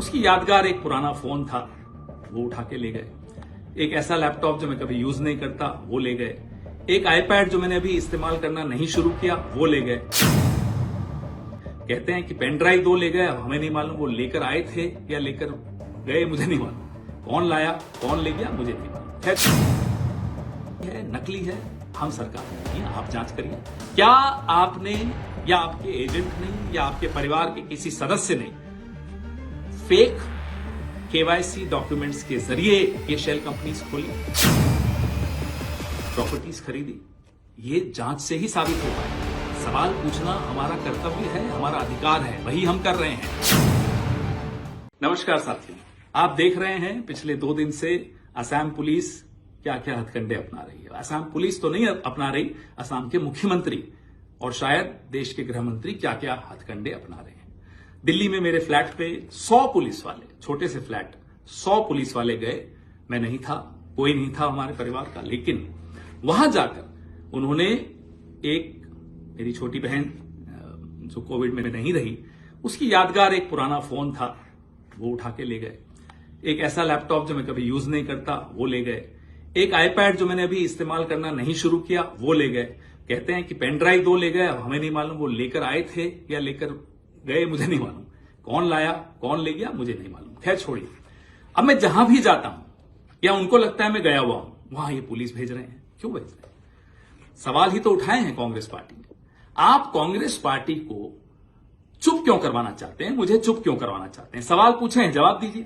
उसकी यादगार एक पुराना फोन था, वो उठा के ले गए। एक ऐसा लैपटॉप जो मैं कभी यूज नहीं करता, वो ले गए। एक आईपैड जो मैंने अभी इस्तेमाल करना नहीं शुरू किया, वो ले गए। कहते हैं कि पेन ड्राइव 2 ले गए। हमें नहीं मालूम वो लेकर आए थे या लेकर गए, मुझे नहीं मालूम। कौन लाया, कौन ले गया, मुझे नहीं मालूम। है नकली है, हम सरकार नहीं है, आप जांच करिए। क्या आपने या आपके एजेंट ने या आपके परिवार के किसी सदस्य ने फेक केवाईसी डॉक्यूमेंट्स के जरिए ये शेल कंपनीज खोली, प्रॉपर्टीज खरीदी? ये जांच से ही साबित हो पाए। सवाल पूछना हमारा कर्तव्य है, हमारा अधिकार है, वही हम कर रहे हैं। नमस्कार साथियों, आप देख रहे हैं पिछले 2 दिन से असम पुलिस क्या क्या हथकंडे अपना रही है। असम पुलिस तो नहीं अपना रही, असम के मुख्यमंत्री और शायद देश के गृह मंत्री क्या क्या हथकंडे अपना रहे हैं। दिल्ली में मेरे फ्लैट पे 100 पुलिस वाले, छोटे से फ्लैट, 100 पुलिस वाले गए। मैं नहीं था, कोई नहीं था हमारे परिवार का, लेकिन वहां जाकर उन्होंने एक मेरी छोटी बहन जो कोविड में नहीं रही, उसकी यादगार एक पुराना फोन था, वो उठा के ले गए। एक ऐसा लैपटॉप जो मैं कभी यूज नहीं करता, वो ले गए। एक आईपैड जो मैंने अभी इस्तेमाल करना नहीं शुरू किया, वो ले गए। कहते हैं कि पेन ड्राइव 2 ले गए। हमें नहीं मालूम वो लेकर आए थे या लेकर गए, मुझे नहीं मालूम। कौन लाया, कौन ले गया, मुझे नहीं मालूम। खैर छोड़िए। अब मैं जहां भी जाता हूं या उनको लगता है मैं गया हुआ हूं, वहां ये पुलिस भेज रहे हैं। क्यों भेज रहे हैं? सवाल ही तो उठाए हैं कांग्रेस पार्टी ने। आप कांग्रेस पार्टी को चुप क्यों करवाना चाहते हैं? मुझे चुप क्यों करवाना चाहते हैं? सवाल पूछे हैं, जवाब दीजिए।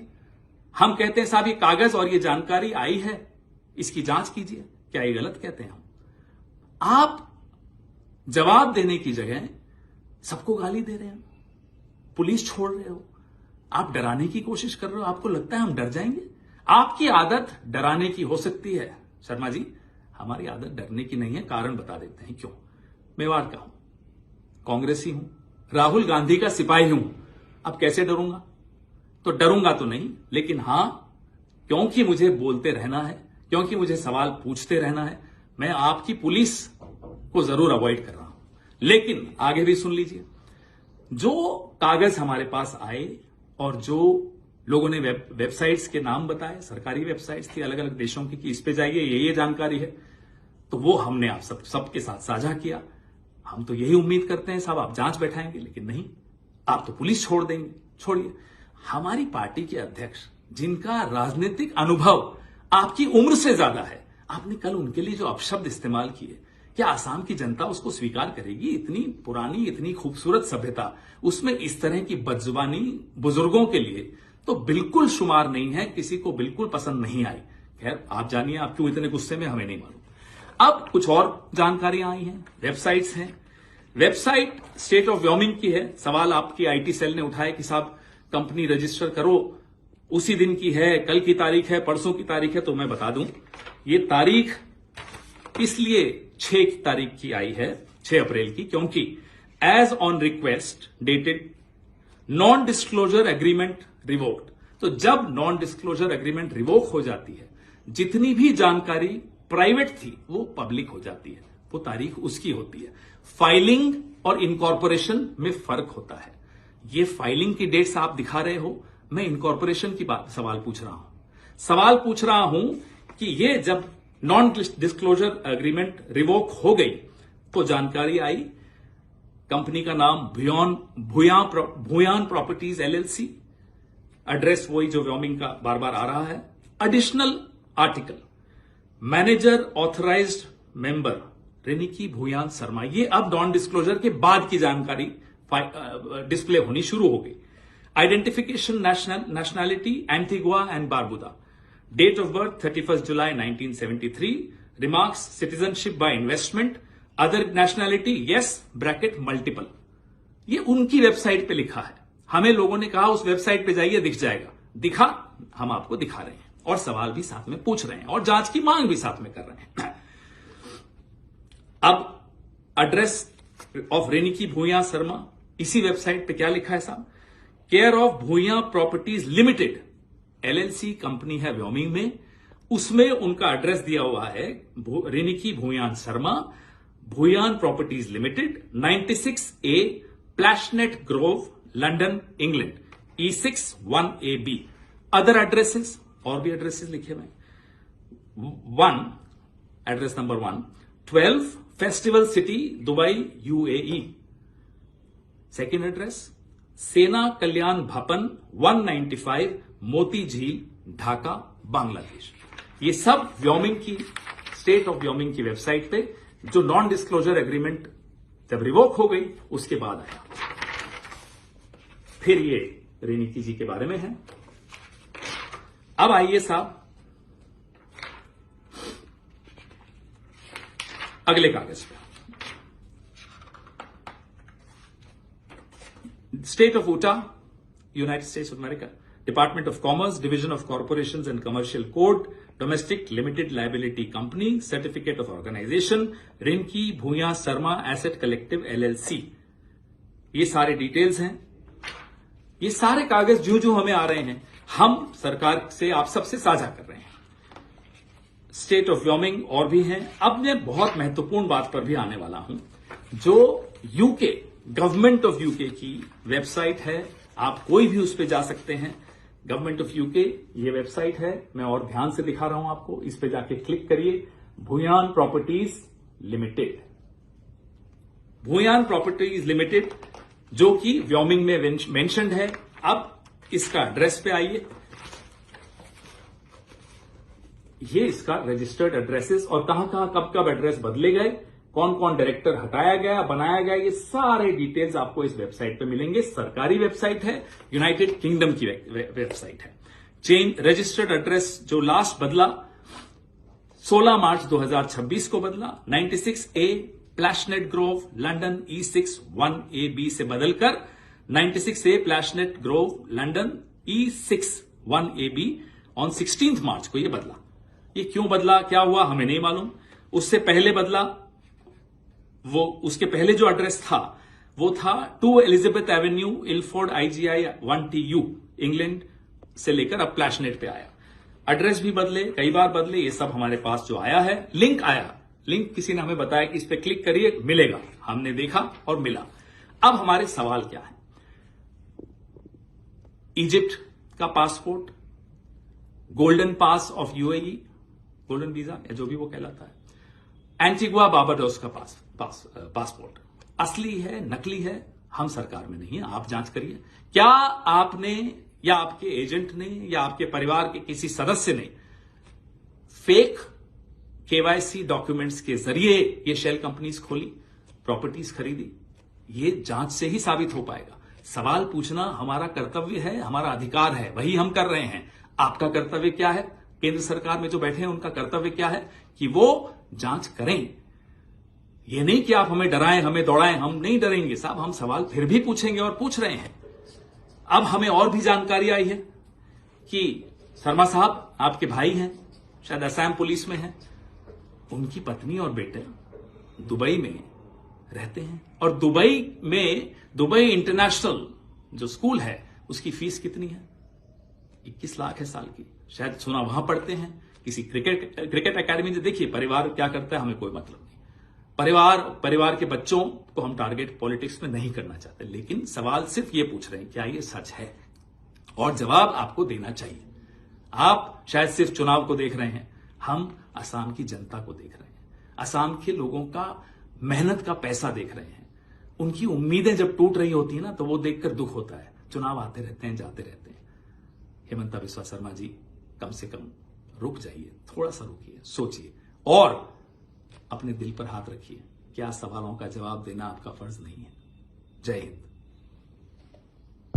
हम कहते हैं साहब ये कागज और ये जानकारी आई है, इसकी जांच कीजिए। क्या ये गलत कहते हैं हम? आप जवाब देने की जगह सबको गाली दे रहे हैं, पुलिस छोड़ रहे हो, आप डराने की कोशिश कर रहे हो। आपको लगता है हम डर जाएंगे? आपकी आदत डराने की हो सकती है शर्मा जी, हमारी आदत डरने की नहीं है। कारण बता देते हैं क्यों। मेवाड़ का हूं, कांग्रेसी हूं, राहुल गांधी का सिपाही हूं। अब कैसे डरूंगा? तो डरूंगा तो नहीं, लेकिन हां, क्योंकि मुझे बोलते रहना है, क्योंकि मुझे सवाल पूछते रहना है, मैं आपकी पुलिस को जरूर अवॉइड कर रहा हूं। लेकिन आगे भी सुन लीजिए। जो कागज हमारे पास आए और जो लोगों ने वेबसाइट्स के नाम बताए, सरकारी वेबसाइट्स थी अलग अलग देशों की, कि इस पे जाइए, ये जानकारी है, तो वो हमने आप सबके साथ साझा किया। हम तो यही उम्मीद करते हैं साहब आप जांच बैठाएंगे, लेकिन नहीं, आप तो पुलिस छोड़ देंगे। छोड़िए, हमारी पार्टी के अध्यक्ष जिनका राजनीतिक अनुभव आपकी उम्र से ज्यादा है, आपने कल उनके लिए जो अपशब्द इस्तेमाल किए, क्या आसाम की जनता उसको स्वीकार करेगी? इतनी पुरानी, इतनी खूबसूरत सभ्यता, उसमें इस तरह की बदजुबानी बुजुर्गों के लिए तो बिल्कुल शुमार नहीं है, किसी को बिल्कुल पसंद नहीं आई। खैर आप जानिए, आप क्यों इतने गुस्से में, हमें नहीं मालूम। अब कुछ और जानकारियां आई हैं, वेबसाइट्स हैं। वेबसाइट स्टेट ऑफ व्योमिंग की है। सवाल आपकी आईटी सेल ने उठाया कि साहब कंपनी रजिस्टर करो, उसी दिन की है, कल की तारीख है, परसों की तारीख है। तो मैं बता दूं, ये तारीख इसलिए 6 की तारीख की आई है, 6 अप्रैल की, क्योंकि as on request dated non disclosure agreement revoked. तो जब नॉन डिस्क्लोजर एग्रीमेंट रिवोक हो जाती है, जितनी भी जानकारी प्राइवेट थी वो पब्लिक हो जाती है, वो तारीख उसकी होती है। फाइलिंग और इनकॉर्पोरेशन में फर्क होता है। ये फाइलिंग की डेट्स आप दिखा रहे हो, मैं इनकॉर्पोरेशन की बात सवाल पूछ रहा हूं। सवाल पूछ रहा हूं कि ये जब नॉन डिस्क्लोजर एग्रीमेंट रिवोक हो गई तो जानकारी आई, कंपनी का नाम भूयान प्रॉपर्टीज एलएलसी, एड्रेस वही जो व्योमिंग का बार बार आ रहा है। Additional article, manager authorised member Reniki Bhuyan Sharma. ये अब नॉन डिस्क्लोजर के बाद की जानकारी डिस्प्ले होनी शुरू हो गई। Identification nationality Antigua and Barbuda, date of birth 31 July 1973, remarks citizenship by investment, other nationality yes bracket multiple. ये उनकी वेबसाइट पे लिखा है। हमें लोगों ने कहा उस वेबसाइट पे जाइए, दिख जाएगा। दिखा, हम आपको दिखा रहे हैं और सवाल भी साथ में पूछ रहे हैं और जांच की मांग भी साथ में कर रहे हैं। अब एड्रेस ऑफ रेनिकी भूया शर्मा, इसी वेबसाइट पे क्या लिखा है साहब? Care of Bhuya properties limited LLC company है व्योमिंग में, उसमें उनका एड्रेस दिया हुआ है Reniki Bhuyan Sharma, Bhuyan properties limited, 96A Plashet grove, London, England. E6-1AB। Other addresses, और भी एड्रेसेस लिखे हुए हैं। Address number 1, 12 festival city, Dubai, UAE। Second address, Sena Kalyan भवन, 195 मोती झील, ढाका, बांग्लादेश। ये सब व्योमिंग की, स्टेट ऑफ व्योमिंग की वेबसाइट पे, जो नॉन डिस्क्लोजर एग्रीमेंट जब रिवोक हो गई उसके बाद आया। फिर ये रेनिकी जी के बारे में है। अब आइए साहब अगले कागज पे। State of Utah, United States of America, department of commerce, division of corporations and commercial code, domestic limited liability company, certificate of organization, Rinki Bhuya Sharma asset collective LLC। ये सारे डिटेल्स हैं। ये सारे कागज जो जो हमें आ रहे हैं, हम सरकार से, आप सबसे साझा कर रहे हैं। स्टेट ऑफ व्योमिंग और भी हैं। अब मैं बहुत महत्वपूर्ण बात पर भी आने वाला हूं, जो यूके, गवर्नमेंट ऑफ यूके की वेबसाइट है। आप कोई भी उस पर जा सकते हैं। गवर्नमेंट ऑफ यूके ये वेबसाइट है। मैं और ध्यान से दिखा रहा हूं आपको। इस पे जाके क्लिक करिए। Bhuyan properties limited, Bhuyan properties limited, जो कि व्योमिंग में मेंशन्ड है। अब इसका एड्रेस पे आइए। ये इसका रजिस्टर्ड एड्रेसेस और कहां कहां कब कब एड्रेस बदले गए, कौन कौन डायरेक्टर हटाया गया, बनाया गया, ये सारे डिटेल्स आपको इस वेबसाइट पे मिलेंगे। सरकारी वेबसाइट है, यूनाइटेड किंगडम की वेबसाइट है। चेंज रजिस्टर्ड एड्रेस जो लास्ट बदला 16 मार्च 2026 को बदला, 96A Plashet grove, London, E6-1AB से बदलकर 96A Plashet grove, London, E6-1AB on 16 मार्च को यह बदला। ये क्यों बदला, क्या हुआ, हमें नहीं मालूम। उससे पहले बदला, वो उसके पहले जो एड्रेस था वो था 2 Elizabeth avenue, Ilford, IGI 1TU, England से लेकर अब प्लैशनेट पे आया। एड्रेस भी बदले, कई बार बदले। ये सब हमारे पास जो आया है, लिंक आया, लिंक किसी ने हमें बताया कि इस पे क्लिक करिए, मिलेगा। हमने देखा और मिला। अब हमारे सवाल क्या है? इजिप्ट का passport, Golden Pass of UAE, golden visa या जो भी वो कहलाता है, एंटीगुआ बारबाडोस का पासपोर्ट असली है, नकली है, हम सरकार में नहीं है, आप जांच करिए। क्या आपने या आपके एजेंट ने या आपके परिवार के किसी सदस्य ने फेक KYC डॉक्यूमेंट्स के जरिए ये शेल कंपनीज खोली, प्रॉपर्टीज खरीदी? ये जांच से ही साबित हो पाएगा। सवाल पूछना हमारा कर्तव्य है, हमारा अधिकार है, वही हम कर रहे हैं। आपका कर्तव्य क्या है? केंद्र सरकार में जो बैठे हैं उनका कर्तव्य क्या है कि वो जांच करें। ये नहीं कि आप हमें डराएं, हमें दौड़ाएं। हम नहीं डरेंगे साहब, हम सवाल फिर भी पूछेंगे और पूछ रहे हैं। अब हमें और भी जानकारी आई है कि शर्मा साहब आपके भाई हैं, शायद असम पुलिस में हैं, उनकी पत्नी और बेटे दुबई में रहते हैं। और दुबई में, दुबई इंटरनेशनल जो स्कूल है उसकी फीस कितनी है? 21 लाख है साल की। शायद सुना वहां पढ़ते हैं किसी क्रिकेट एकेडमी में। देखिए परिवार क्या करता है, हमें कोई मतलब नहीं। परिवार के बच्चों को हम टारगेट पॉलिटिक्स में नहीं करना चाहते, लेकिन सवाल सिर्फ ये पूछ रहे हैं क्या ये सच है, और जवाब आपको देना चाहिए। आप शायद सिर्फ चुनाव को देख रहे हैं, हम असम की जनता को देख रहे हैं, असम के लोगों का मेहनत का पैसा देख रहे हैं। उनकी उम्मीदें जब टूट रही होती है ना, तो वो देखकर दुख होता है। चुनाव आते रहते हैं, जाते रहते हैं। हेमंता बिस्वा शर्मा जी, कम से कम रुक जाइए, थोड़ा सा रुकिए, सोचिए और अपने दिल पर हाथ रखिए। क्या सवालों का जवाब देना आपका फर्ज नहीं है? जय हिंद।